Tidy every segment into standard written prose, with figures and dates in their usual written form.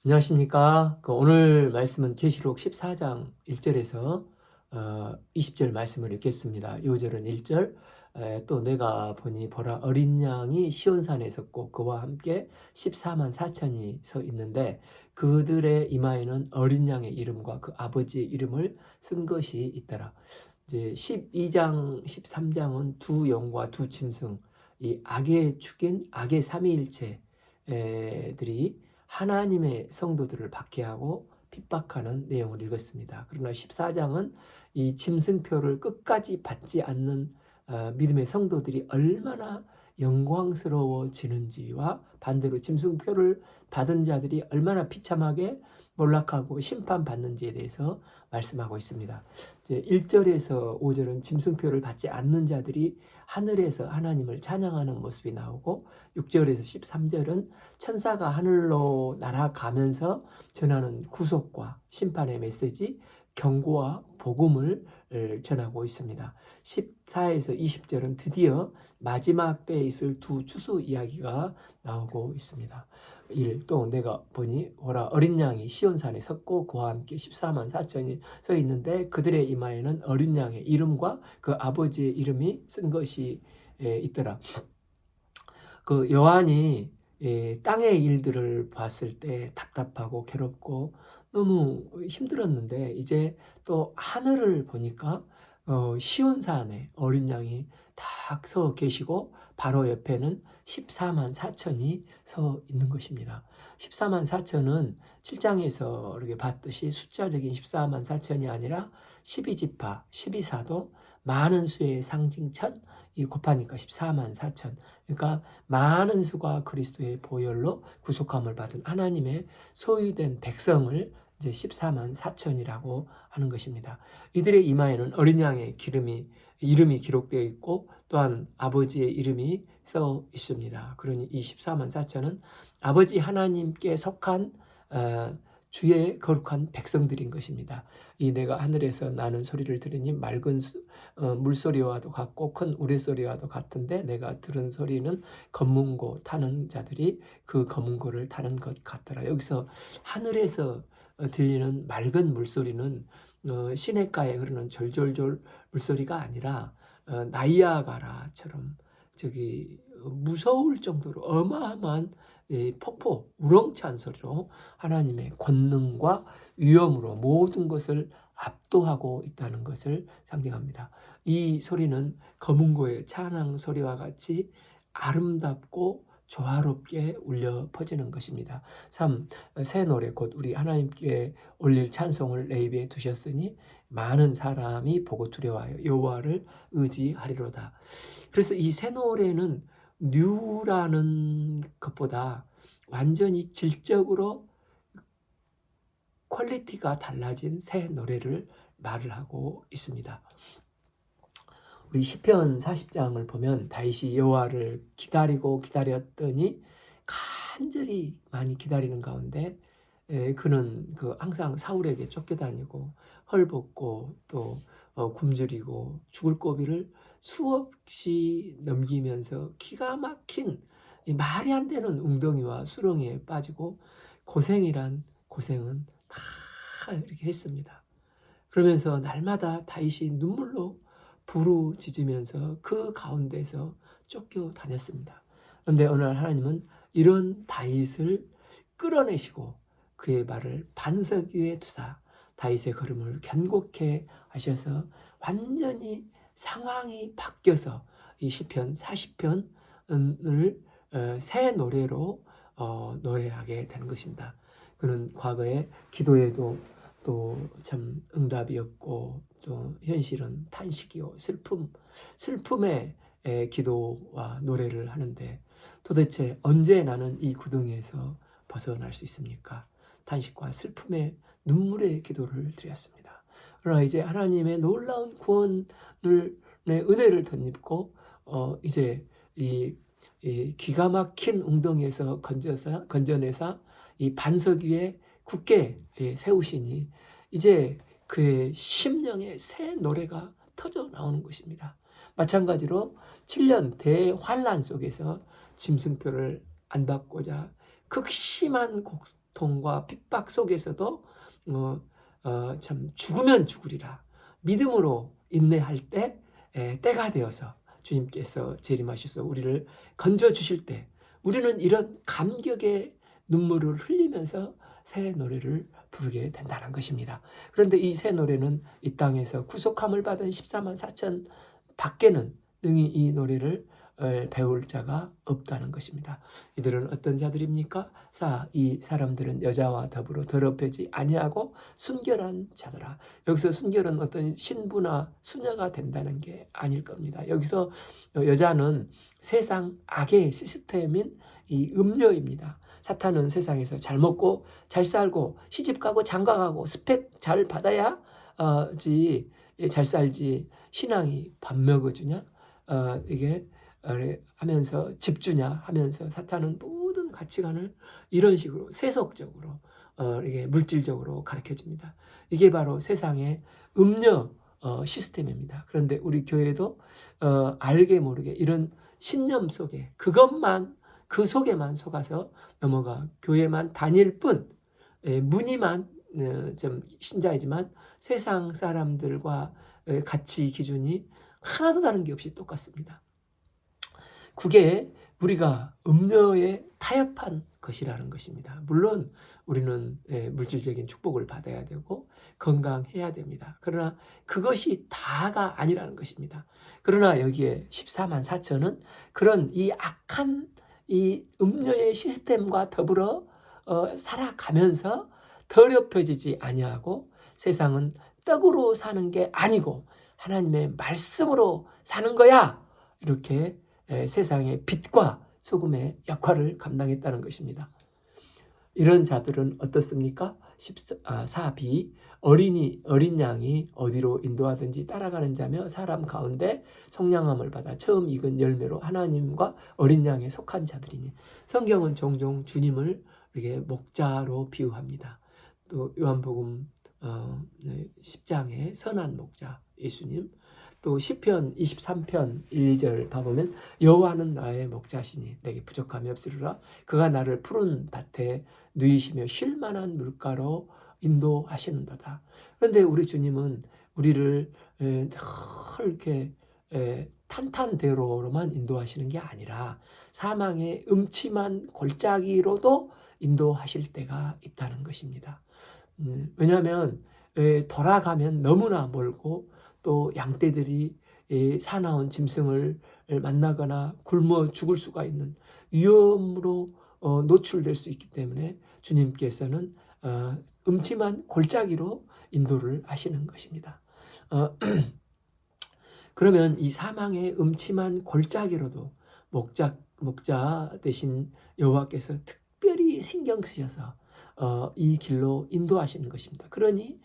안녕하십니까. 오늘 말씀은 계시록 14장 1절에서 20절 말씀을 읽겠습니다. 요절은 1절. 또 내가 보니 보라 어린 양이 시온산에 섰고 그와 함께 14만 4천이 서 있는데 그들의 이마에는 어린 양의 이름과 그 아버지의 이름을 쓴 것이 있더라. 이제 12장, 13장은 두 영과 두 짐승, 이 악의 축인 악의 삼위일체들이 하나님의 성도들을 박해하고 핍박하는 내용을 읽었습니다. 그러나 14장은 이 짐승표를 끝까지 받지 않는 믿음의 성도들이 얼마나 영광스러워지는지와 반대로 짐승표를 받은 자들이 얼마나 비참하게 몰락하고 심판받는지에 대해서 말씀하고 있습니다. 1절에서 5절은 짐승표를 받지 않는 자들이 하늘에서 하나님을 찬양하는 모습이 나오고 6절에서 13절은 천사가 하늘로 날아가면서 전하는 구속과 심판의 메시지, 경고와 복음을 전하고 있습니다. 14에서 20절은 드디어 마지막 때에 있을 두 추수 이야기가 나오고 있습니다. 1. 또 내가 보니 보라 어린 양이 시온산에 섰고 그와 함께 14만 4천이 서 있는데 그들의 이마에는 어린 양의 이름과 그 아버지의 이름이 쓴 것이 있더라. 그 요한이 땅의 일들을 봤을 때 답답하고 괴롭고 너무 힘들었는데 이제 또 하늘을 보니까 시온산에 어린 양이 딱 서 계시고 바로 옆에는 14만 4천이 서 있는 것입니다. 14만 4천은 7장에서 이렇게 봤듯이 숫자적인 14만 4천이 아니라 12지파, 12사도, 많은 수의 상징천, 이 곱하니까 14만 4천. 그러니까 많은 수가 그리스도의 보혈로 구속함을 받은 하나님의 소유된 백성을 이제 14만 4천이라고 하는 것입니다. 이들의 이마에는 어린 양의 이름이 기록되어 있고 또한 아버지의 이름이 써 있습니다. 그러니 이 14만 4천은 아버지 하나님께 속한 주의 거룩한 백성들인 것입니다. 이 내가 하늘에서 나는 소리를 들으니 맑은 물소리와도 같고 큰 우레소리와도 같은데 내가 들은 소리는 검문고 타는 자들이 그 검문고를 타는 것 같더라. 여기서 하늘에서 들리는 맑은 물소리는 시냇가에 흐르는 졸졸졸 물소리가 아니라 나이아가라처럼 무서울 정도로 어마어마한 폭포, 우렁찬 소리로 하나님의 권능과 위엄으로 모든 것을 압도하고 있다는 것을 상징합니다. 이 소리는 검은고의 찬양 소리와 같이 아름답고 조화롭게 울려 퍼지는 것입니다. 3. 새 노래 곧 우리 하나님께 올릴 찬송을 내 입에 두셨으니 많은 사람이 보고 두려워하여 여호와를 의지하리로다. 그래서 이 새 노래는 뉴라는 것보다 완전히 질적으로 퀄리티가 달라진 새 노래를 말을 하고 있습니다. 우리 시편 40장을 보면 다윗이 여호와를 기다리고 기다렸더니 간절히 많이 기다리는 가운데 그는 항상 사울에게 쫓겨다니고 헐벗고 또 굶주리고 죽을 고비를 수없이 넘기면서 기가 막힌 말이 안 되는 웅덩이와 수렁에 빠지고 고생이란 고생은 다 이렇게 했습니다. 그러면서 날마다 다윗이 눈물로 부르짖으면서 그 가운데서 쫓겨다녔습니다. 그런데 어느 날 하나님은 이런 다윗을 끌어내시고 그의 발을 반석 위에 두사 다윗의 걸음을 견고케 하셔서 완전히 상황이 바뀌어서 이 시편 40편을 새 노래로 노래하게 되는 것입니다. 그는 과거에 기도에도 또 참 응답이 없고 또 현실은 탄식이요 슬픔의 기도와 노래를 하는데 도대체 언제 나는 이 구덩이에서 벗어날 수 있습니까? 탄식과 슬픔의 눈물의 기도를 드렸습니다. 그러나 이제 하나님의 놀라운 구원을 은혜를 덧입고 이제 이 기가 막힌 웅덩이에서 건져내사 이 반석 위에 굳게 세우시니 이제 그의 심령의 새 노래가 터져 나오는 것입니다. 마찬가지로 7년 대환란 속에서 짐승표를 안 받고자 극심한 고통과 핍박 속에서도 참 죽으면 죽으리라 믿음으로 인내할 때 때가 되어서 주님께서 재림하셔서 우리를 건져주실 때 우리는 이런 감격의 눈물을 흘리면서 새 노래를 부르게 된다는 것입니다. 그런데 이 새 노래는 이 땅에서 구속함을 받은 14만 4천 밖에는 능히 이 노래를 배울 자가 없다는 것입니다. 이들은 어떤 자들입니까? 이 사람들은 여자와 더불어 더럽혀지 아니하고 순결한 자더라. 여기서 순결은 어떤 신부나 수녀가 된다는 게 아닐 겁니다. 여기서 여자는 세상 악의 시스템인 이 음녀입니다. 사탄은 세상에서 잘 먹고 잘 살고 시집가고 장가가고 스펙 잘 받아야 잘 살지 신앙이 밥 먹어주냐 이게 하면서 집 주냐 하면서 사탄은 모든 가치관을 이런 식으로 세속적으로 이게 물질적으로 가르쳐줍니다. 이게 바로 세상의 음녀 시스템입니다. 그런데 우리 교회도 알게 모르게 이런 신념 속에 그 속에만 속아서 넘어가 교회만 다닐 뿐 무늬만 좀 신자이지만 세상 사람들과 가치 기준이 하나도 다른 게 없이 똑같습니다. 그게 우리가 음녀에 타협한 것이라는 것입니다. 물론 우리는 물질적인 축복을 받아야 되고 건강해야 됩니다. 그러나 그것이 다가 아니라는 것입니다. 그러나 여기에 14만 4천은 그런 이 악한 이 음녀의 시스템과 더불어 살아가면서 더럽혀지지 아니하고 세상은 떡으로 사는 게 아니고 하나님의 말씀으로 사는 거야. 이렇게 세상의 빛과 소금의 역할을 감당했다는 것입니다. 이런 자들은 어떻습니까? 4b 어린 양이 어디로 인도하든지 따라가는 자며 사람 가운데 속량함을 받아 처음 익은 열매로 하나님과 어린 양에 속한 자들이니. 성경은 종종 주님을 이렇게 목자로 비유합니다. 또 요한복음 10장에 선한 목자 예수님, 또 시편 23편 1, 2절 봐보면 여호와는 나의 목자시니 내게 부족함이 없으리라. 그가 나를 푸른 밭에 누이시며 쉴 만한 물가로 인도하시는도다. 그런데 우리 주님은 우리를 늘 이렇게 탄탄대로로만 인도하시는 게 아니라 사망의 음침한 골짜기로도 인도하실 때가 있다는 것입니다. 왜냐하면 돌아가면 너무나 멀고 또 양떼들이 사나운 짐승을 만나거나 굶어 죽을 수가 있는 위험으로 노출될 수 있기 때문에 주님께서는 음침한 골짜기로 인도를 하시는 것입니다. 그러면 이 사망의 음침한 골짜기로도 목자 대신 여호와께서 특별히 신경 쓰셔서 이 길로 인도하시는 것입니다. 그러니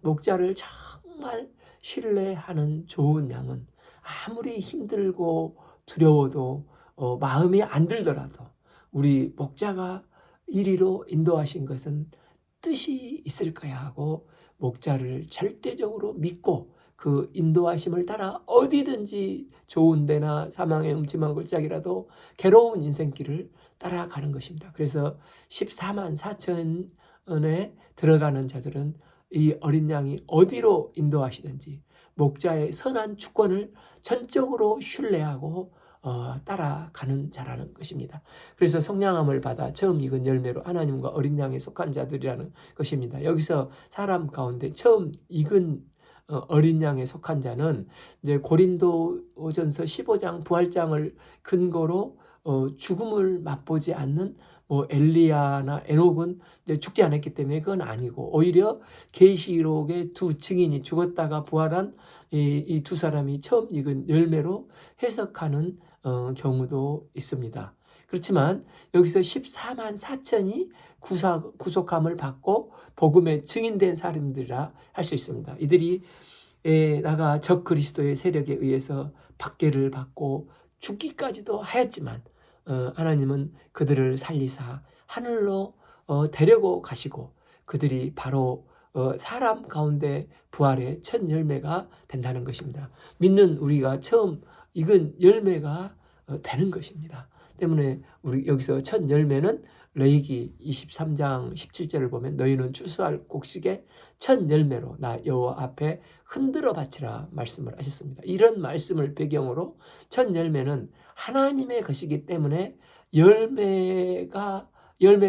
목자를 정말 신뢰하는 좋은 양은 아무리 힘들고 두려워도 마음이 안 들더라도 우리 목자가 이리로 인도하신 것은 뜻이 있을 거야 하고 목자를 절대적으로 믿고 그 인도하심을 따라 어디든지 좋은 데나 사망의 음침한 골짜기라도 괴로운 인생길을 따라가는 것입니다. 그래서 14만 4천에 들어가는 자들은 이 어린 양이 어디로 인도하시든지 목자의 선한 주권을 전적으로 신뢰하고 따라가는 자라는 것입니다. 그래서 속량함을 받아 처음 익은 열매로 하나님과 어린 양에 속한 자들이라는 것입니다. 여기서 사람 가운데 처음 익은 어린 양에 속한 자는 이제 고린도전서 15장 부활장을 근거로 죽음을 맛보지 않는 엘리야나 에녹은 죽지 않았기 때문에 그건 아니고 오히려 계시록의 두 증인이 죽었다가 부활한 이 두 사람이 처음 익은 열매로 해석하는 경우도 있습니다. 그렇지만 여기서 14만 4천이 구속함을 받고 복음에 증인된 사람들이라 할 수 있습니다. 이들이 나가 적 그리스도의 세력에 의해서 박해를 받고 죽기까지도 하였지만 하나님은 그들을 살리사 하늘로 데려고 가시고 그들이 바로 사람 가운데 부활의 첫 열매가 된다는 것입니다. 믿는 우리가 처음 익은 열매가 되는 것입니다. 때문에 우리 여기서 첫 열매는 레위기 23장 17절을 보면 너희는 추수할 곡식의 첫 열매로 나 여호와 앞에 흔들어 바치라 말씀을 하셨습니다. 이런 말씀을 배경으로 첫 열매는 하나님의 것이기 때문에 열매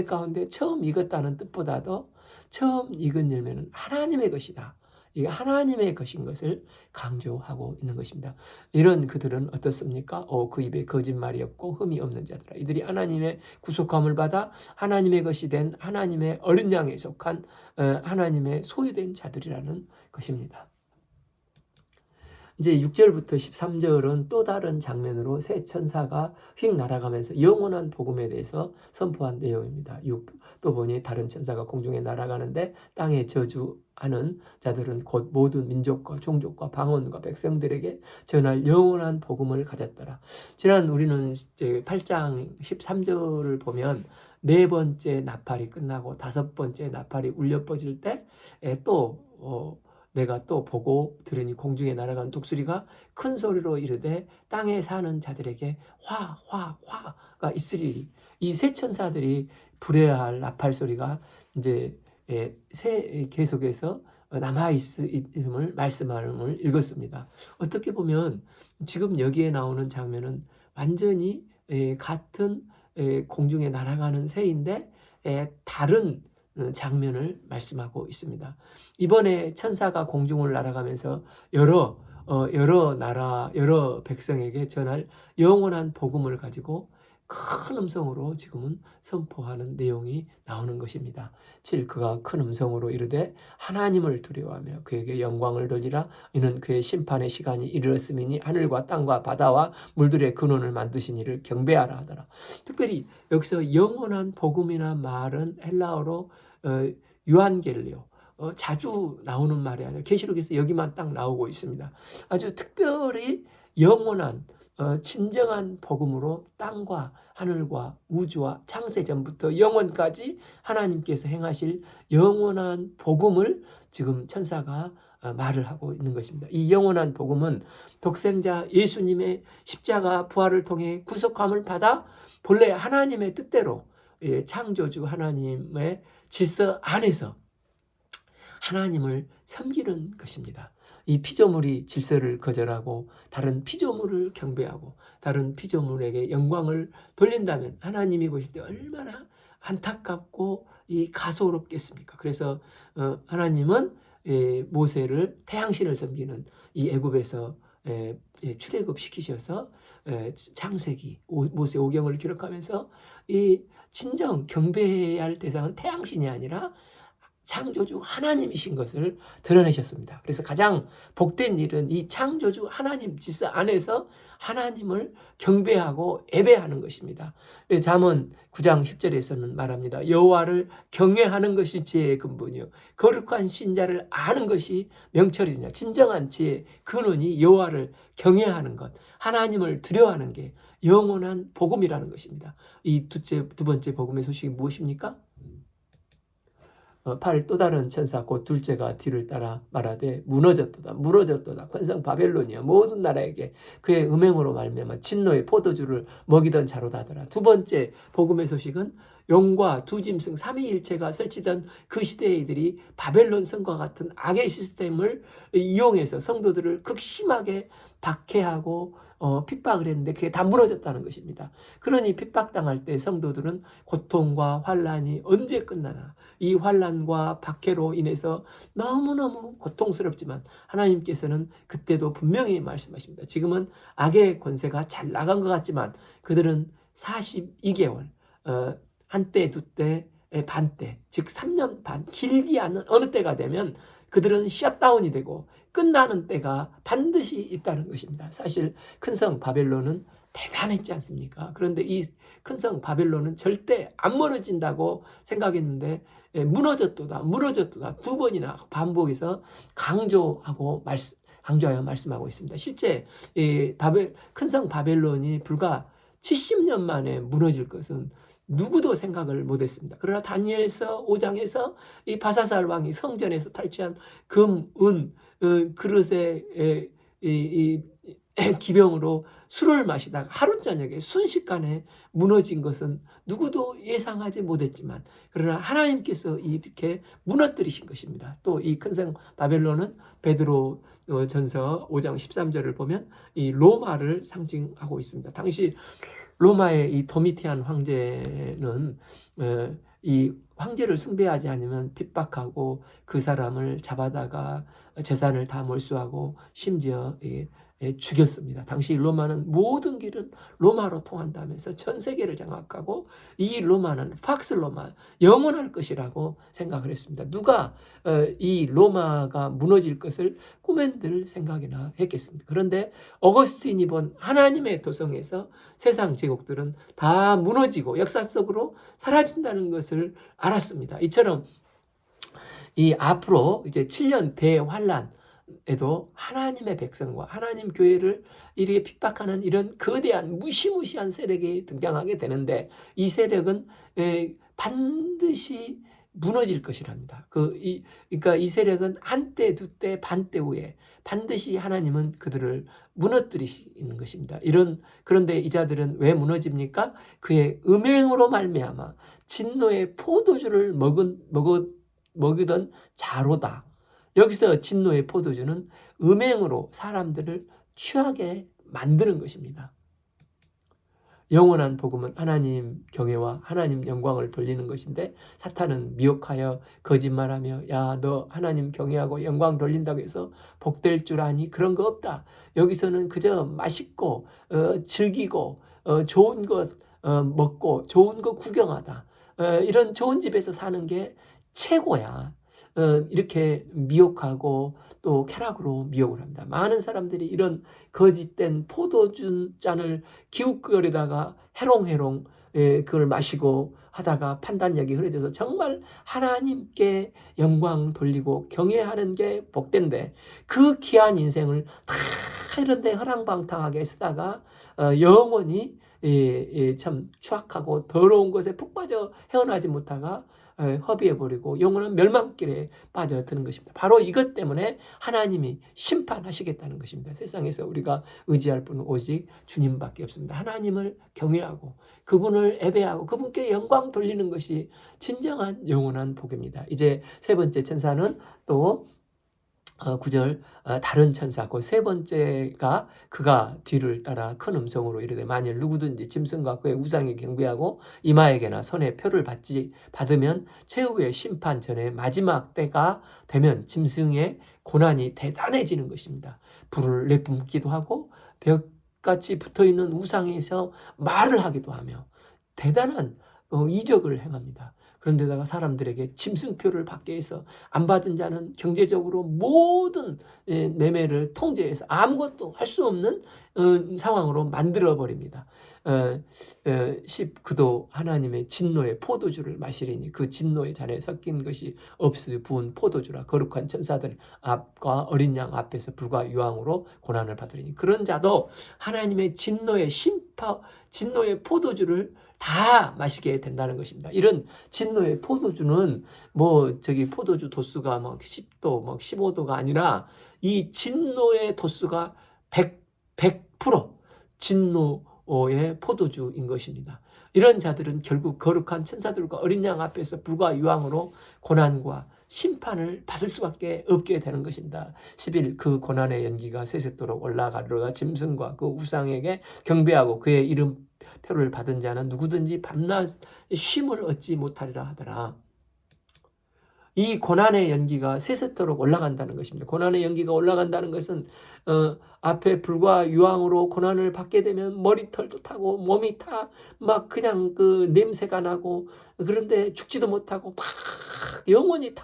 가운데 처음 익었다는 뜻보다도 처음 익은 열매는 하나님의 것이다. 이게 하나님의 것인 것을 강조하고 있는 것입니다. 이런 그들은 어떻습니까? 그 입에 거짓말이 없고 흠이 없는 자들아. 이들이 하나님의 구속함을 받아 하나님의 것이 된 하나님의 어린 양에 속한 하나님의 소유된 자들이라는 것입니다. 이제 6절부터 13절은 또 다른 장면으로 새 천사가 휙 날아가면서 영원한 복음에 대해서 선포한 내용입니다. 또 보니 다른 천사가 공중에 날아가는데 땅에 저주하는 자들은 곧 모든 민족과 종족과 방언과 백성들에게 전할 영원한 복음을 가졌더라. 지난 우리는 이제 8장 13절을 보면 네 번째 나팔이 끝나고 다섯 번째 나팔이 울려 퍼질 때 또 내가 또 보고 들으니 공중에 날아간 독수리가 큰 소리로 이르되 땅에 사는 자들에게 화가 있으리니 이 세 천사들이 불해야 할 나팔 소리가 이제 계속해서 남아있음을 말씀함을 읽었습니다. 어떻게 보면 지금 여기에 나오는 장면은 완전히 같은 공중에 날아가는 새인데 다른 장면을 말씀하고 있습니다. 이번에 천사가 공중을 날아가면서 여러 나라, 여러 백성에게 전할 영원한 복음을 가지고 큰 음성으로 지금은 선포하는 내용이 나오는 것입니다. 7. 그가 큰 음성으로 이르되 하나님을 두려워하며 그에게 영광을 돌리라. 이는 그의 심판의 시간이 이르렀음이니 하늘과 땅과 바다와 물들의 근원을 만드신 이를 경배하라 하더라. 특별히 여기서 영원한 복음이라는 말은 헬라어로 유한겔리오, 자주 나오는 말이 아니라 계시록에서 여기만 딱 나오고 있습니다. 아주 특별히 영원한 진정한 복음으로 땅과 하늘과 우주와 창세 전부터 영원까지 하나님께서 행하실 영원한 복음을 지금 천사가 말을 하고 있는 것입니다. 이 영원한 복음은 독생자 예수님의 십자가 부활을 통해 구속함을 받아 본래 하나님의 뜻대로 창조주 하나님의 질서 안에서 하나님을 섬기는 것입니다. 이 피조물이 질서를 거절하고 다른 피조물을 경배하고 다른 피조물에게 영광을 돌린다면 하나님이 보실 때 얼마나 안타깝고 가소롭겠습니까? 그래서 하나님은 모세를 태양신을 섬기는 이 애굽에서 출애굽시키셔서 창세기 모세 오경을 기록하면서 이 진정 경배해야 할 대상은 태양신이 아니라 창조주 하나님이신 것을 드러내셨습니다. 그래서 가장 복된 일은 이 창조주 하나님 질서 안에서 하나님을 경배하고 예배하는 것입니다. 그래서 잠언 9장 10절에서는 말합니다. 여호와를 경외하는 것이 지혜의 근본이요 거룩한 신자를 아는 것이 명철이냐. 진정한 지혜의 근원이 여호와를 경외하는 것, 하나님을 두려워하는 게 영원한 복음이라는 것입니다. 이 두 번째 복음의 소식이 무엇입니까? 8. 또 다른 천사 곧 둘째가 뒤를 따라 말하되 무너졌도다 큰 성 바벨론이야 모든 나라에게 그의 음행으로 말미암아 진노의 포도주를 먹이던 자로다 하더라. 두 번째 복음의 소식은 용과 두 짐승 삼위일체가 설치던 그 시대의 이들이 바벨론 성과 같은 악의 시스템을 이용해서 성도들을 극심하게 박해하고 핍박을 했는데 그게 다 무너졌다는 것입니다. 그러니 핍박당할 때 성도들은 고통과 환란이 언제 끝나나 이 환란과 박해로 인해서 너무너무 고통스럽지만 하나님께서는 그때도 분명히 말씀하십니다. 지금은 악의 권세가 잘 나간 것 같지만 그들은 42개월 한때 두때 반때 즉 3년 반 길지 않은 어느 때가 되면 그들은 셧다운이 되고 끝나는 때가 반드시 있다는 것입니다. 사실 큰 성 바벨론은 대단했지 않습니까? 그런데 이 큰 성 바벨론은 절대 안 무너진다고 생각했는데 무너졌도다 두 번이나 반복해서 강조하여 말씀하고 있습니다. 실제 큰 성 바벨론이 불과 70년 만에 무너질 것은 누구도 생각을 못했습니다. 그러나 다니엘서 5장에서 이 바사살 왕이 성전에서 탈취한 금, 은, 그릇에 기병으로 술을 마시다가 하루 저녁에 순식간에 무너진 것은 누구도 예상하지 못했지만 그러나 하나님께서 이렇게 무너뜨리신 것입니다. 또 이 큰 성 바벨론은 베드로 전서 5장 13절을 보면 이 로마를 상징하고 있습니다. 당시 로마의 이 도미티안 황제는 이 황제를 숭배하지 않으면 핍박하고 그 사람을 잡아다가 재산을 다 몰수하고 심지어 죽였습니다. 당시 로마는 모든 길은 로마로 통한다면서 전 세계를 장악하고 이 로마는 팍스 로마, 영원할 것이라고 생각을 했습니다. 누가 이 로마가 무너질 것을 꿈엔들 생각이나 했겠습니까? 그런데 어거스틴이 본 하나님의 도성에서 세상 제국들은 다 무너지고 역사 속으로 사라진다는 것을 알았습니다. 이처럼 이 앞으로 이제 7년 대환란에도 하나님의 백성과 하나님 교회를 이렇게 핍박하는 이런 거대한 무시무시한 세력이 등장하게 되는데 이 세력은 반드시 무너질 것이랍니다. 그러니까 이 세력은 한때, 두때, 반때 후에 반드시 하나님은 그들을 무너뜨리시는 것입니다. 그런데 이 자들은 왜 무너집니까? 그의 음행으로 말미암아 진노의 포도주를 먹이던 자로다. 여기서 진노의 포도주는 음행으로 사람들을 취하게 만드는 것입니다. 영원한 복음은 하나님 경외와 하나님 영광을 돌리는 것인데 사탄은 미혹하여 거짓말하며 야, 너 하나님 경외하고 영광 돌린다고 해서 복될 줄 아니? 그런 거 없다. 여기서는 그저 맛있고 즐기고 좋은 것 먹고 좋은 것 구경하다. 이런 좋은 집에서 사는 게 최고야. 이렇게 미혹하고 또 쾌락으로 미혹을 합니다. 많은 사람들이 이런 거짓된 포도주 잔을 기웃거리다가 해롱해롱 그걸 마시고 하다가 판단력이 흐려져서 정말 하나님께 영광 돌리고 경외하는 게 복된데 그 귀한 인생을 다 이런데 허랑방탕하게 쓰다가 영원히 참 추악하고 더러운 것에 푹 빠져 헤어나지 못하가 허비해버리고 영원한 멸망길에 빠져드는 것입니다. 바로 이것 때문에 하나님이 심판하시겠다는 것입니다. 세상에서 우리가 의지할 분은 오직 주님밖에 없습니다. 하나님을 경외하고 그분을 예배하고 그분께 영광 돌리는 것이 진정한 영원한 복입니다. 이제 세 번째 천사는 또 9절 다른 천사고 세 번째가 그가 뒤를 따라 큰 음성으로 이르되 만일 누구든지 짐승과 그의 우상에 경배하고 이마에게나 손에 표를 받으면 최후의 심판 전에 마지막 때가 되면 짐승의 고난이 대단해지는 것입니다. 불을 내뿜기도 하고 벽같이 붙어있는 우상에서 말을 하기도 하며 대단한 이적을 행합니다. 그런데다가 사람들에게 짐승표를 받게 해서 안 받은 자는 경제적으로 모든 매매를 통제해서 아무것도 할 수 없는 상황으로 만들어버립니다. 19도 하나님의 진노의 포도주를 마시리니 그 진노의 잔에 섞인 것이 없이 부은 포도주라 거룩한 천사들 앞과 어린 양 앞에서 불과 유황으로 고난을 받으리니 그런 자도 하나님의 진노의 진노의 포도주를 다 마시게 된다는 것입니다. 이런 진노의 포도주는 포도주 도수가 막 10도, 막 15도가 아니라 이 진노의 도수가 100% 진노의 포도주인 것입니다. 이런 자들은 결국 거룩한 천사들과 어린 양 앞에서 불과 유황으로 고난과 심판을 받을 수밖에 없게 되는 것입니다. 10일 그 고난의 연기가 세세토록 올라가리로다 짐승과 그 우상에게 경배하고 그의 이름 표를 받은 자는 누구든지 밤낮 쉼을 얻지 못하리라 하더라. 이 고난의 연기가 세세토록 올라간다는 것입니다. 고난의 연기가 올라간다는 것은 앞에 불과 유황으로 고난을 받게 되면 머리털도 타고 몸이 막 그냥 그 냄새가 나고 그런데 죽지도 못하고 막 영원히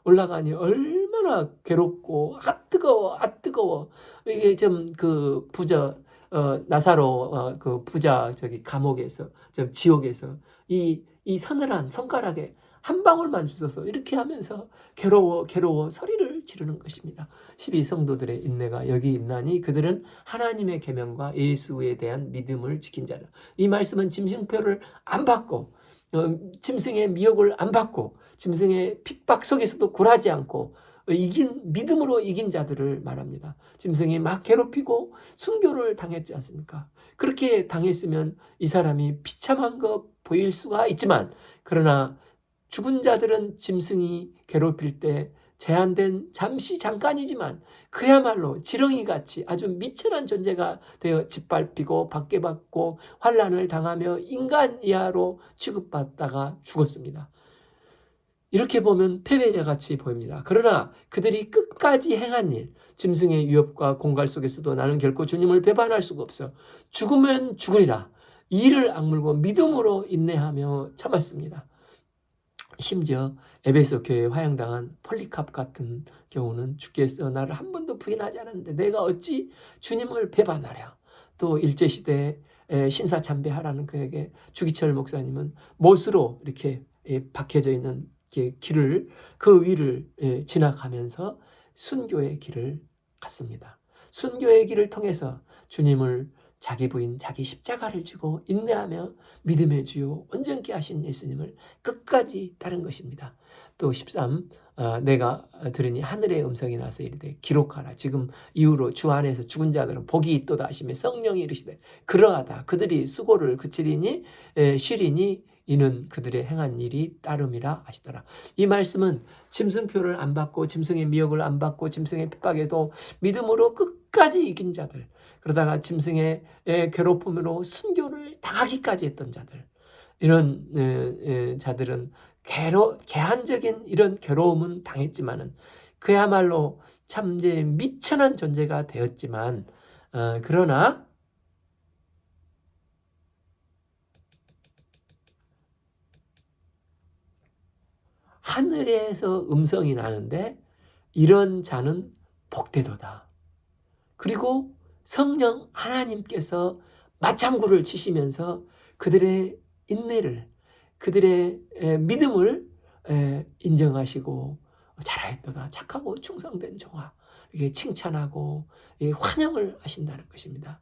올라가니 얼마나 괴롭고 뜨거워. 이게 좀 그 부자 나사로 그 부자 감옥에서 지옥에서 이 서늘한 손가락에 한 방울만 주셔서 이렇게 하면서 괴로워 소리를 지르는 것입니다. 12성도들의 인내가 여기 있나니 그들은 하나님의 계명과 예수에 대한 믿음을 지킨 자라. 이 말씀은 짐승표를 안 받고 짐승의 미혹을 안 받고 짐승의 핍박 속에서도 굴하지 않고 믿음으로 이긴 자들을 말합니다. 짐승이 막 괴롭히고 순교를 당했지 않습니까? 그렇게 당했으면 이 사람이 비참한 거 보일 수가 있지만, 그러나 죽은 자들은 짐승이 괴롭힐 때 제한된 잠시 잠깐이지만 그야말로 지렁이같이 아주 미천한 존재가 되어 짓밟히고 박해받고 환난을 당하며 인간 이하로 취급받다가 죽었습니다. 이렇게 보면 패배자같이 보입니다. 그러나 그들이 끝까지 행한 일, 짐승의 위협과 공갈 속에서도 나는 결코 주님을 배반할 수가 없어. 죽으면 죽으리라. 이를 악물고 믿음으로 인내하며 참았습니다. 심지어 에베소 교회에 화형당한 폴리캅 같은 경우는 주께서 나를 한 번도 부인하지 않았는데 내가 어찌 주님을 배반하랴. 또 일제시대에 신사참배하라는 그에게 주기철 목사님은 못으로 이렇게 박혀져 있는 길을, 그 위를 지나가면서 순교의 길을 갔습니다. 순교의 길을 통해서 주님을 자기 부인, 자기 십자가를 지고 인내하며 믿음의 주요 온전케 하신 예수님을 끝까지 따른 것입니다. 또 13, 내가 들으니 하늘의 음성이 나서 이르되 기록하라. 지금 이후로 주 안에서 죽은 자들은 복이 있도다 하시며 성령이 이르시되 그러하다. 그들이 수고를 그치리니 쉬리니 이는 그들의 행한 일이 따름이라 하시더라. 이 말씀은 짐승표를 안 받고 짐승의 미혹을 안 받고 짐승의 핍박에도 믿음으로 끝까지 이긴 자들, 그러다가 짐승의 괴롭힘으로 순교를 당하기까지 했던 자들, 이런 자들은 개한적인 이런 괴로움은 당했지만은 그야말로 참 이제 미천한 존재가 되었지만, 그러나 하늘에서 음성이 나는데 이런 자는 복되도다. 그리고 성령 하나님께서 맞장구를 치시면서 그들의 인내를, 그들의 믿음을 인정하시고 잘하였도다. 착하고 충성된 종아. 이게 칭찬하고 환영을 하신다는 것입니다.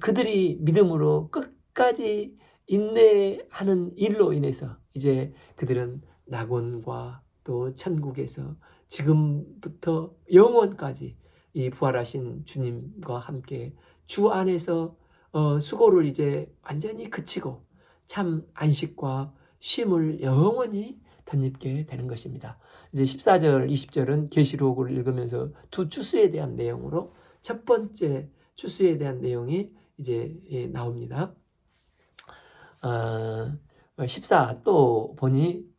그들이 믿음으로 끝까지 인내하는 일로 인해서 이제 그들은 낙원과 또 천국에서 지금부터 영원까지 이 부활하신 주님과 함께 주 안에서 수고를 이제 완전히 그치고 참 안식과 쉼을 영원히 덧입게 되는 것입니다. 이제 14절, 20절은 계시록을 읽으면서 두 추수에 대한 내용으로 첫 번째 추수에 대한 내용이 이제 나옵니다. 14, 또 보니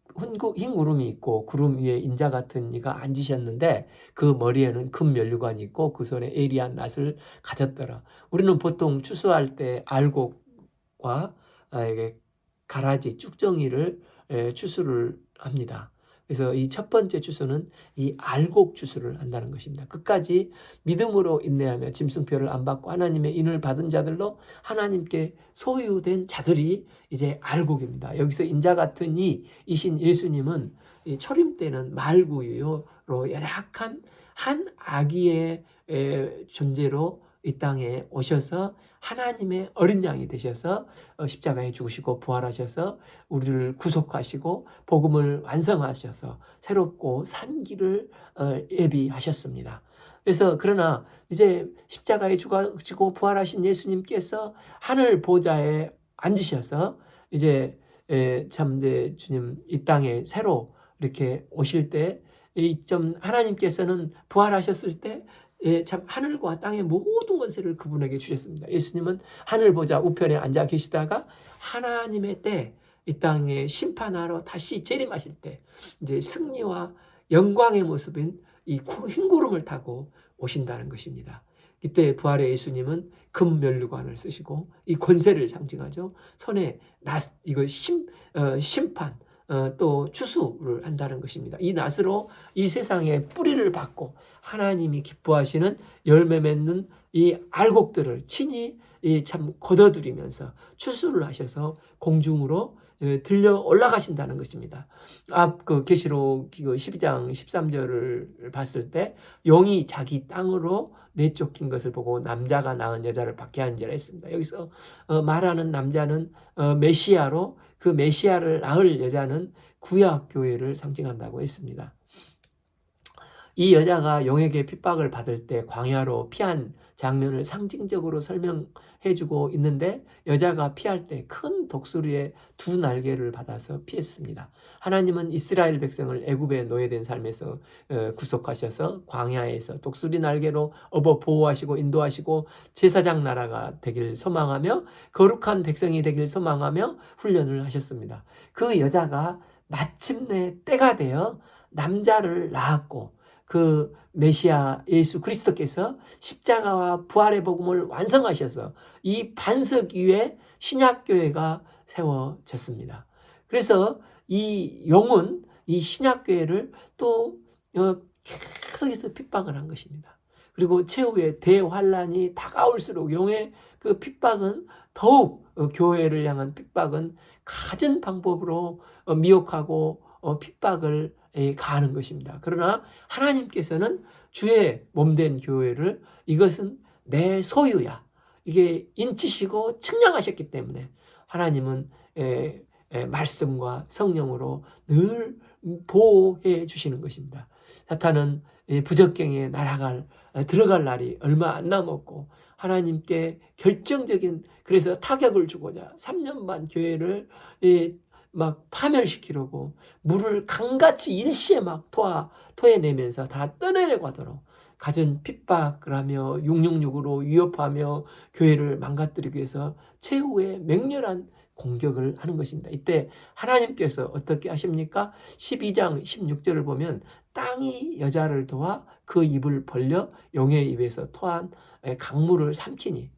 흰 구름이 있고 구름 위에 인자 같은 이가 앉으셨는데 그 머리에는 금 면류관이 있고 그 손에 예리한 낫을 가졌더라. 우리는 보통 추수할 때 알곡과 가라지, 쭉정이를 추수를 합니다. 그래서 이 첫 번째 추수는 이 알곡 추수를 한다는 것입니다. 끝까지 믿음으로 인내하며 짐승표를 안 받고 하나님의 인을 받은 자들로 하나님께 소유된 자들이 이제 알곡입니다. 여기서 인자 같은 이이신 예수님은 이 초림 때는 말구유로 연약한 한 아기의 존재로 이 땅에 오셔서 하나님의 어린 양이 되셔서 십자가에 죽으시고 부활하셔서 우리를 구속하시고 복음을 완성하셔서 새롭고 산 길을 예비하셨습니다. 그래서 그러나 이제 십자가에 죽으시고 부활하신 예수님께서 하늘 보좌에 앉으셔서 이제 참대 주님 이 땅에 새로 이렇게 오실 때 이 좀 하나님께서는 부활하셨을 때 참 하늘과 땅의 모든 권세를 그분에게 주셨습니다. 예수님은 하늘 보좌 우편에 앉아 계시다가 하나님의 때 이 땅에 심판하러 다시 재림하실 때 이제 승리와 영광의 모습인 이 흰 구름을 타고 오신다는 것입니다. 이때 부활의 예수님은 금 면류관을 쓰시고 이 권세를 상징하죠. 손에 심판 또 추수를 한다는 것입니다. 이 낫으로 이 세상에 뿌리를 받고 하나님이 기뻐하시는 열매 맺는 이 알곡들을 친히 참 걷어들이면서 추수를 하셔서 공중으로 들려 올라가신다는 것입니다. 그 계시록 12장 13절을 봤을 때 용이 자기 땅으로 내쫓긴 것을 보고 남자가 낳은 여자를 박해한지라 했습니다. 여기서 말하는 남자는 메시아로 그 메시아를 낳을 여자는 구약 교회를 상징한다고 했습니다. 이 여자가 용에게 핍박을 받을 때 광야로 피한 장면을 상징적으로 설명해주고 있는데, 여자가 피할 때 큰 독수리의 두 날개를 받아서 피했습니다. 하나님은 이스라엘 백성을 애굽의 노예된 삶에서 구속하셔서 광야에서 독수리 날개로 업어 보호하시고 인도하시고 제사장 나라가 되길 소망하며 거룩한 백성이 되길 소망하며 훈련을 하셨습니다. 그 여자가 마침내 때가 되어 남자를 낳았고, 그 메시아 예수 그리스도께서 십자가와 부활의 복음을 완성하셔서 이 반석 위에 신약교회가 세워졌습니다. 그래서 이 용은 이 신약교회를 또 계속해서 핍박을 한 것입니다. 그리고 최후의 대환란이 다가올수록 용의 그 핍박은 더욱 교회를 향한 핍박은 갖은 방법으로 미혹하고 핍박을 가하는 것입니다. 그러나 하나님께서는 주의 몸된 교회를 이것은 내 소유야, 이게 인치시고 측량하셨기 때문에 하나님은 말씀과 성령으로 늘 보호해 주시는 것입니다. 사탄은 부적경에 들어갈 날이 얼마 안 남았고, 하나님께 결정적인, 그래서 타격을 주고자 3년 반 교회를 막 파멸시키려고 물을 강같이 일시에 막 토해내면서 다 떠내려고 하도록 갖은 핍박을 하며 666으로 위협하며 교회를 망가뜨리기 위해서 최후의 맹렬한 공격을 하는 것입니다. 이때 하나님께서 어떻게 하십니까? 12장 16절을 보면 땅이 여자를 도와 그 입을 벌려 용의 입에서 토한 강물을 삼키니,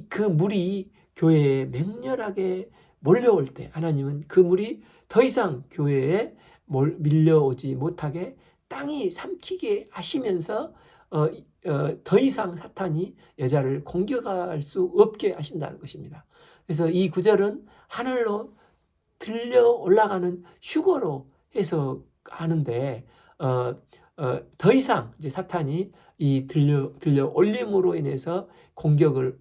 그 물이 교회에 맹렬하게 몰려올 때 하나님은 그 물이 더 이상 교회에 밀려오지 못하게 땅이 삼키게 하시면서 더 이상 사탄이 여자를 공격할 수 없게 하신다는 것입니다. 그래서 이 구절은 하늘로 들려 올라가는 휴거로 해석하는데, 더 이상 이제 사탄이 이 들려 올림으로 인해서 공격을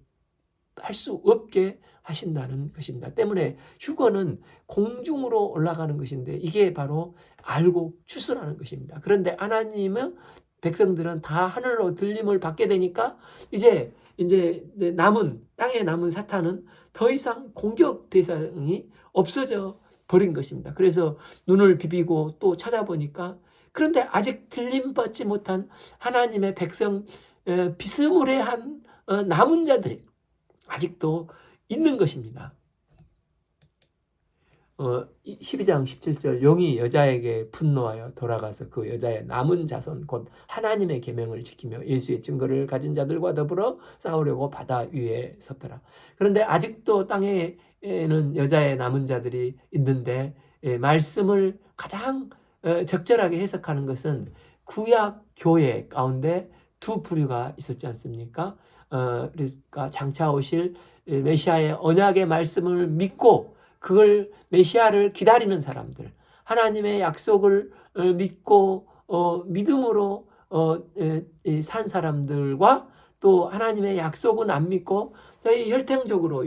할 수 없게 하신다는 것입니다. 때문에 휴거는 공중으로 올라가는 것인데, 이게 바로 알고 추수라는 것입니다. 그런데 하나님은 백성들은 다 하늘로 들림을 받게 되니까 이제 땅에 남은 사탄은 더 이상 공격 대상이 없어져 버린 것입니다. 그래서 눈을 비비고 또 찾아보니까, 그런데 아직 들림받지 못한 하나님의 백성, 비스무리한 남은 자들이 아직도 있는 것입니다. 12장 17절, 용이 여자에게 분노하여 돌아가서 그 여자의 남은 자손 곧 하나님의 계명을 지키며 예수의 증거를 가진 자들과 더불어 싸우려고 바다 위에 섰더라. 그런데 아직도 땅에는 여자의 남은 자들이 있는데, 말씀을 가장 적절하게 해석하는 것은 구약 교회 가운데 두 부류가 있었지 않습니까? 그러니까 장차 오실 메시아의 언약의 말씀을 믿고 그걸 메시아를 기다리는 사람들, 하나님의 약속을 믿고 믿음으로 산 사람들과, 또 하나님의 약속은 안 믿고 저희 혈통적으로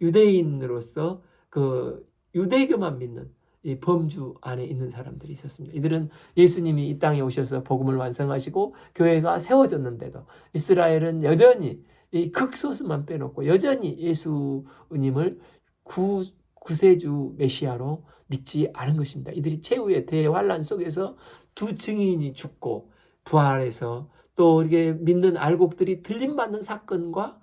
유대인으로서 그 유대교만 믿는 이 범주 안에 있는 사람들이 있었습니다. 이들은 예수님이 이 땅에 오셔서 복음을 완성하시고 교회가 세워졌는데도 이스라엘은 여전히 이 극소수만 빼놓고 여전히 예수님을 구세주 메시아로 믿지 않은 것입니다. 이들이 최후의 대환란 속에서 두 증인이 죽고 부활해서 또 이렇게 믿는 알곡들이 들림받는 사건과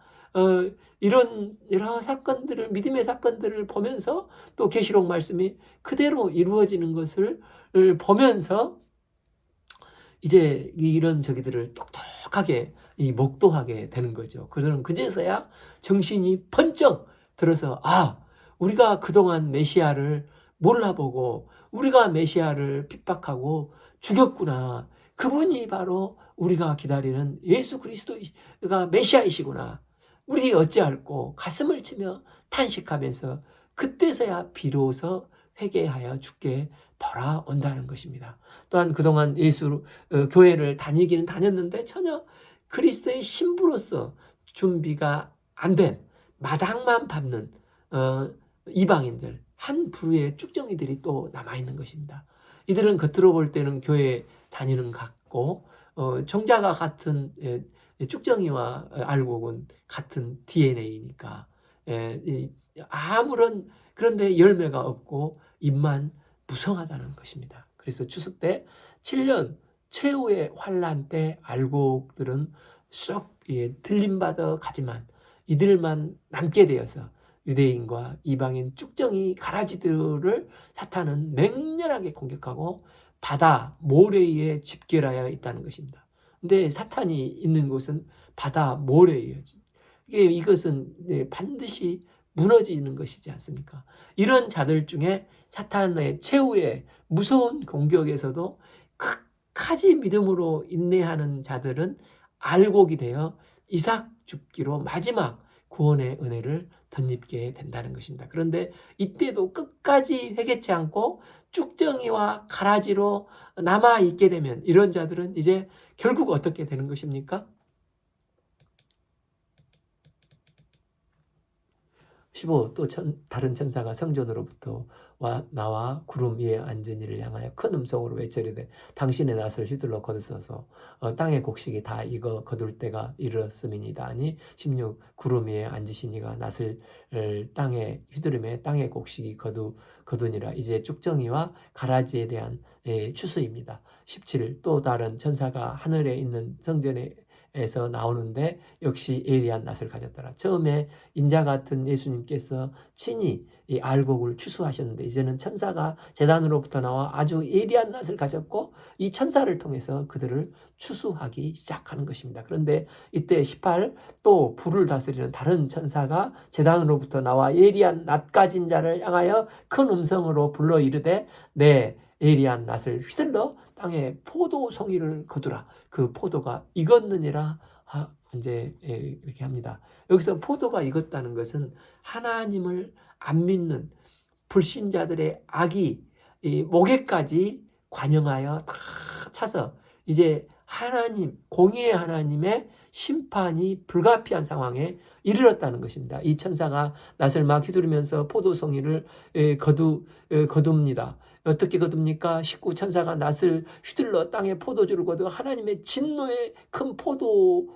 이런 여러 사건들을, 믿음의 사건들을 보면서 또 계시록 말씀이 그대로 이루어지는 것을 보면서 이제 이런 저기들을 똑똑하게 목도하게 되는 거죠. 그들은 그제서야 정신이 번쩍 들어서, 우리가 그동안 메시아를 몰라보고 우리가 메시아를 핍박하고 죽였구나. 그분이 바로 우리가 기다리는 예수 그리스도가 메시아이시구나. 우리 어찌할꼬 가슴을 치며 탄식하면서 그때서야 비로소 회개하여 주께 돌아온다는 것입니다. 또한 그동안 교회를 다니기는 다녔는데 전혀 그리스도의 신부로서 준비가 안 된 마당만 밟는 이방인들, 한 부류의 쭉정이들이 또 남아있는 것입니다. 이들은 겉으로 볼 때는 교회에 다니는 것 같고 종자가 같은 쭉정이와 알곡은 같은 DNA니까 아무런 그런데 열매가 없고 잎만 무성하다는 것입니다. 그래서 추수 때 7년 최후의 환란 때 알곡들은 쏙 들림받아 가지만 이들만 남게 되어서 유대인과 이방인 쭉정이 가라지들을 사탄은 맹렬하게 공격하고 바다 모래에 집결하여 있다는 것입니다. 근데 사탄이 있는 곳은 바다 모래예요. 이것은 반드시 무너지는 것이지 않습니까? 이런 자들 중에 사탄의 최후의 무서운 공격에서도 끝까지 믿음으로 인내하는 자들은 알곡이 되어 이삭 죽기로 마지막 구원의 은혜를 덧입게 된다는 것입니다. 그런데 이때도 끝까지 회개치 않고 쭉정이와 가라지로 남아있게 되면 이런 자들은 이제 결국 어떻게 되는 것입니까? 15. 또 다른 천사가 성전으로부터 나와 구름 위에 앉은 이를 향하여 큰 음성으로 외쳐리되 당신의 낫을 휘둘러 거두소서 땅의 곡식이 다 익어 거둘 때가 이르렀음이니이다 하니 16. 구름 위에 앉으신 이가 낫을 땅에 휘두르매 땅의 곡식이 거두니라. 이제 쭉정이와 가라지에 대한 추수입니다. 17. 또 다른 천사가 하늘에 있는 성전에 에서 나오는데 역시 예리한 낫을 가졌더라. 처음에 인자 같은 예수님께서 친히 이 알곡을 추수하셨는데 이제는 천사가 제단으로부터 나와 아주 예리한 낫을 가졌고 이 천사를 통해서 그들을 추수하기 시작하는 것입니다. 그런데 이때 18 또 불을 다스리는 다른 천사가 제단으로부터 나와 예리한 낫 가진 자를 향하여 큰 음성으로 불러 이르되 내 예리한 낫을 휘둘러 땅에 포도 송이를 거두라. 그 포도가 익었느니라 이제 이렇게 합니다. 여기서 포도가 익었다는 것은 하나님을 안 믿는 불신자들의 악이 목에까지 관영하여 다 차서 이제 하나님 공의의 하나님의 심판이 불가피한 상황에 이르렀다는 것입니다. 이 천사가 낫을 막 휘두르면서 포도송이를 거둡니다. 어떻게 거둡니까? 19 천사가 낫을 휘둘러 땅에 포도주를 거두어 하나님의 진노의 큰 포도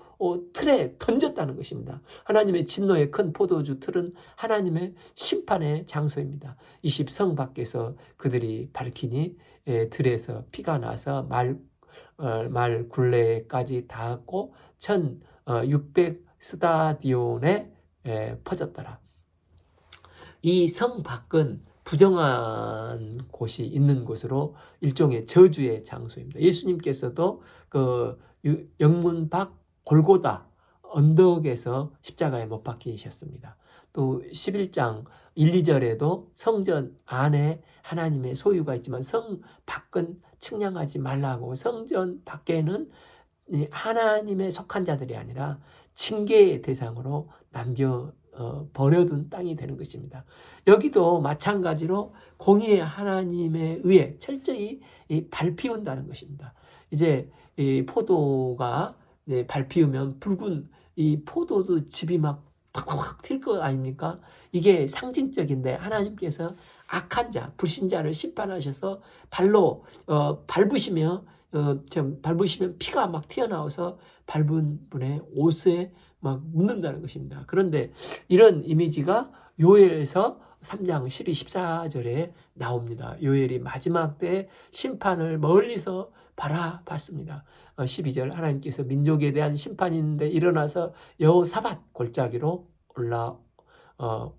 틀에 던졌다는 것입니다. 하나님의 진노의 큰 포도주 틀은 하나님의 심판의 장소입니다. 20 성 밖에서 그들이 밝히니 들에서 피가 나서 말 굴레까지 닿았고 1600 스타디온에 퍼졌더라. 이 성 밖은 부정한 곳이 있는 곳으로 일종의 저주의 장소입니다. 예수님께서도 그 영문 밖 골고다 언덕에서 십자가에 못 박히셨습니다. 또 11장 1, 2절에도 성전 안에 하나님의 소유가 있지만 성 밖은 측량하지 말라고 성전 밖에는 하나님의 속한 자들이 아니라 징계의 대상으로 버려둔 땅이 되는 것입니다. 여기도 마찬가지로 공의의 하나님에 의해 철저히 밟히운다는 것입니다. 이제 이 포도가 밟히우면 붉은 이 포도도 즙이 막 팍팍 튈 것 아닙니까? 이게 상징적인데 하나님께서 악한 자, 불신자를 심판하셔서 발로 밟으시면 피가 막 튀어나와서 밟은 분의 옷에 막 묻는다는 것입니다. 그런데 이런 이미지가 요엘에서 3장 12, 14절에 나옵니다. 요엘이 마지막 때 심판을 멀리서 바라봤습니다. 12절 하나님께서 민족에 대한 심판이 있는데 일어나서 여호사밧 골짜기로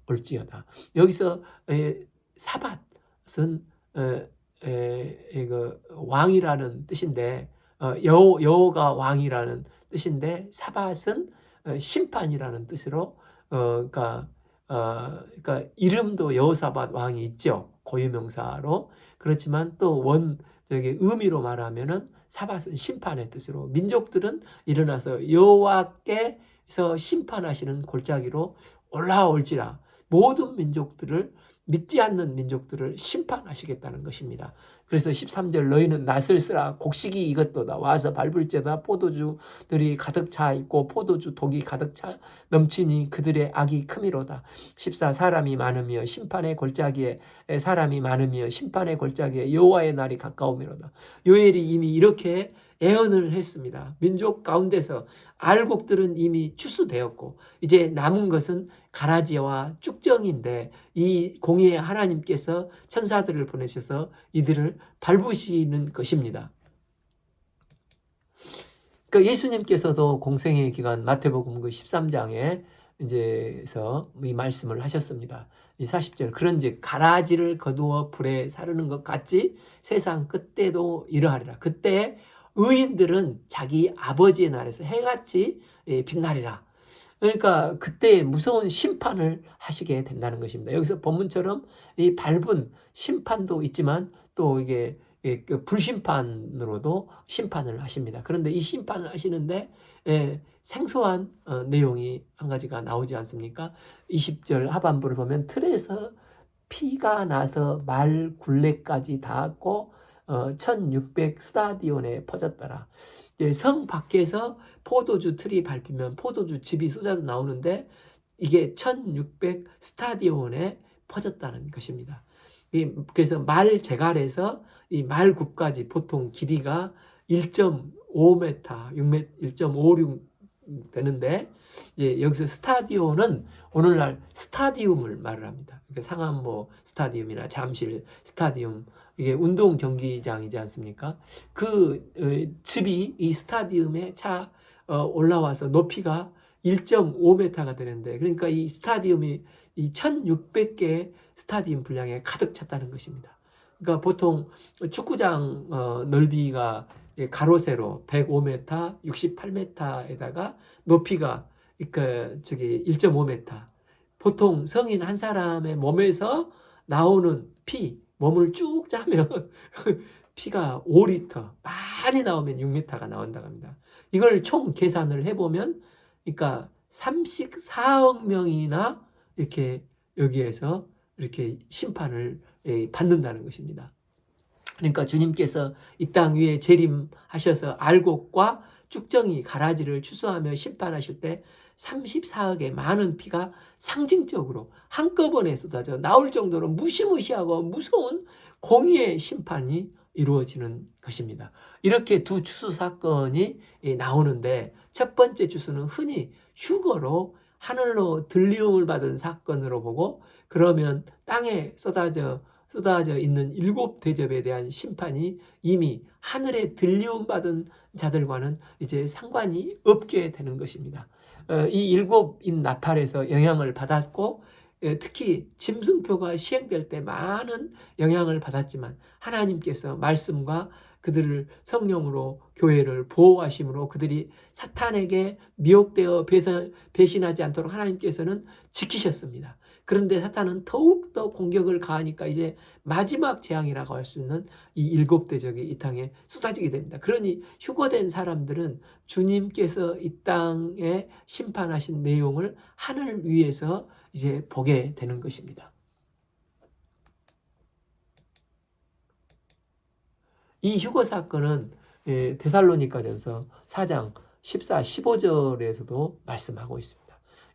올지어다. 여기서 사밧은 왕이라는 뜻인데 여호가 왕이라는 뜻인데 사밧은 심판이라는 뜻으로 그러니까 이름도 여호사밧 왕이 있죠. 고유명사로. 그렇지만 또 의미로 말하면은 사밧은 심판의 뜻으로 민족들은 일어나서 여호와께서 심판하시는 골짜기로 올라올지라 모든 민족들을 믿지 않는 민족들을 심판하시겠다는 것입니다. 그래서 13절 너희는 낫을 쓰라 곡식이 이것도다 와서 밟을지어다 포도주들이 가득 차 있고 포도주 독이 가득 차 넘치니 그들의 악이 크미로다. 14 사람이 많으며 심판의 골짜기에 사람이 많으며 심판의 골짜기에 여호와의 날이 가까우미로다. 요엘이 이미 이렇게 예언을 했습니다. 민족 가운데서 알곡들은 이미 추수되었고 이제 남은 것은 가라지와 쭉정인데 이 공의의 하나님께서 천사들을 보내셔서 이들을 밟으시는 것입니다. 그러니까 예수님께서도 공생의 기간 마태복음 그 13장에 이제서 이 말씀을 하셨습니다. 이 40절 그런즉 가라지를 거두어 불에 사르는 것 같이 세상 끝때도 이러하리라. 그때 의인들은 자기 아버지의 날에서 해같이 빛나리라. 그러니까 그때 무서운 심판을 하시게 된다는 것입니다. 여기서 본문처럼 이 밟은 심판도 있지만 또 이게 그 불심판으로도 심판을 하십니다. 그런데 이 심판을 하시는데 생소한 내용이 한 가지가 나오지 않습니까? 20절 하반부를 보면 틀에서 피가 나서 말 굴레까지 닿았고 1600 스타디온에 퍼졌더라. 성 밖에서 포도주 틀이 밟히면 포도주 즙이 쏟아져 나오는데 이게 1600 스타디온에 퍼졌다는 것입니다. 그래서 말 제갈에서 이 말굽까지 보통 길이가 1.5m, 6m, 1.56 되는데 여기서 스타디온은 오늘날 스타디움을 말을 합니다. 그러니까 상암모 스타디움이나 잠실 스타디움 이게 운동 경기장이지 않습니까? 그 즙이 이 스타디움에 차 올라와서 높이가 1.5m가 되는데 그러니까 이 스타디움이 이 1600개의 스타디움 분량에 가득 찼다는 것입니다. 그러니까 보통 축구장 넓이가 가로 세로 105m, 68m에다가 높이가 그러니까 1.5m. 보통 성인 한 사람의 몸에서 나오는 피 몸을 쭉 짜면 피가 5리터 많이 나오면 6m가 나온다고 합니다. 이걸 총 계산을 해보면 그러니까 34억 명이나 이렇게 여기에서 이렇게 심판을 받는다는 것입니다. 그러니까 주님께서 이 땅 위에 재림하셔서 알곡과 쭉정이 가라지를 추수하며 심판하실 때 34억의 많은 피가 상징적으로 한꺼번에 쏟아져 나올 정도로 무시무시하고 무서운 공의의 심판이 이루어지는 것입니다. 이렇게 두 추수 사건이 나오는데 첫 번째 추수는 흔히 휴거로 하늘로 들리움을 받은 사건으로 보고 그러면 땅에 쏟아져 있는 7대접에 대한 심판이 이미 하늘에 들리움 받은 자들과는 이제 상관이 없게 되는 것입니다. 이 일곱인 나팔에서 영향을 받았고 특히 짐승표가 시행될 때 많은 영향을 받았지만 하나님께서 말씀과 그들을 성령으로 교회를 보호하심으로 그들이 사탄에게 미혹되어 배신하지 않도록 하나님께서는 지키셨습니다. 그런데 사탄은 더욱더 공격을 가하니까 이제 마지막 재앙이라고 할 수 있는 이 7대적이 이 땅에 쏟아지게 됩니다. 그러니 휴거된 사람들은 주님께서 이 땅에 심판하신 내용을 하늘 위에서 이제 보게 되는 것입니다. 이 휴거 사건은 데살로니가전서 4장 14, 15절에서도 말씀하고 있습니다.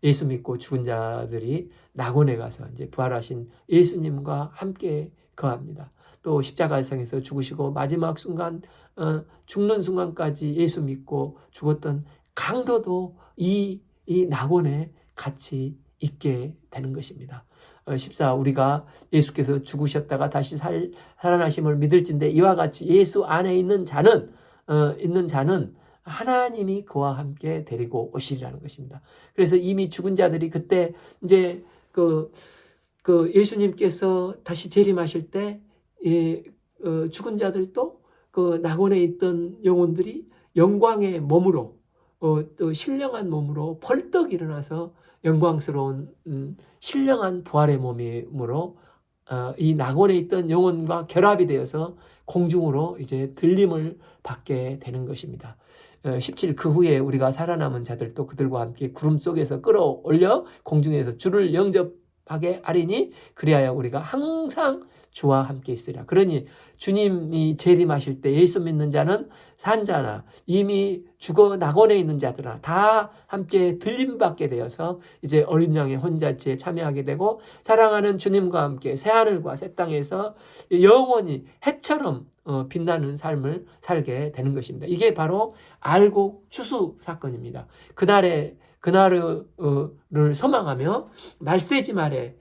예수 믿고 죽은 자들이 낙원에 가서 이제 부활하신 예수님과 함께 거합니다. 또 십자가상에서 죽으시고 마지막 순간 죽는 순간까지 예수 믿고 죽었던 강도도 이 낙원에 같이 있게 되는 것입니다. 14 우리가 예수께서 죽으셨다가 다시 살아나심을 믿을진데 이와 같이 예수 안에 있는 자는 하나님이 그와 함께 데리고 오시리라는 것입니다. 그래서 이미 죽은 자들이 그때 이제 그 예수님께서 다시 재림하실 때 죽은 자들도 그 낙원에 있던 영혼들이 영광의 몸으로 또 신령한 몸으로 벌떡 일어나서 영광스러운 신령한 부활의 몸으로 이 낙원에 있던 영혼과 결합이 되어서 공중으로 이제 들림을 받게 되는 것입니다. 17 그 후에 우리가 살아남은 자들도 그들과 함께 구름 속에서 끌어올려 공중에서 주를 하게 하리니 그리하여 우리가 항상 주와 함께 있으리라. 그러니 주님이 재림하실 때 예수 믿는 자는 산자나 이미 죽어 낙원에 있는 자들아 다 함께 들림받게 되어서 이제 어린 양의 혼잔치에 참여하게 되고 사랑하는 주님과 함께 새하늘과 새 땅에서 영원히 해처럼 빛나는 삶을 살게 되는 것입니다. 이게 바로 알곡 추수 사건입니다. 그날을 소망하며 말세지 말에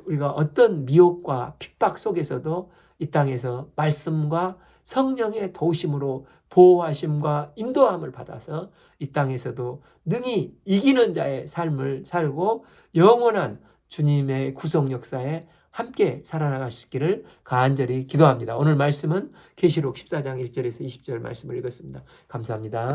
우리가 어떤 미혹과 핍박 속에서도 이 땅에서 말씀과 성령의 도우심으로 보호하심과 인도함을 받아서 이 땅에서도 능히 이기는 자의 삶을 살고 영원한 주님의 구속 역사에 함께 살아나가시기를 간절히 기도합니다. 오늘 말씀은 계시록 14장 1절에서 20절 말씀을 읽었습니다. 감사합니다.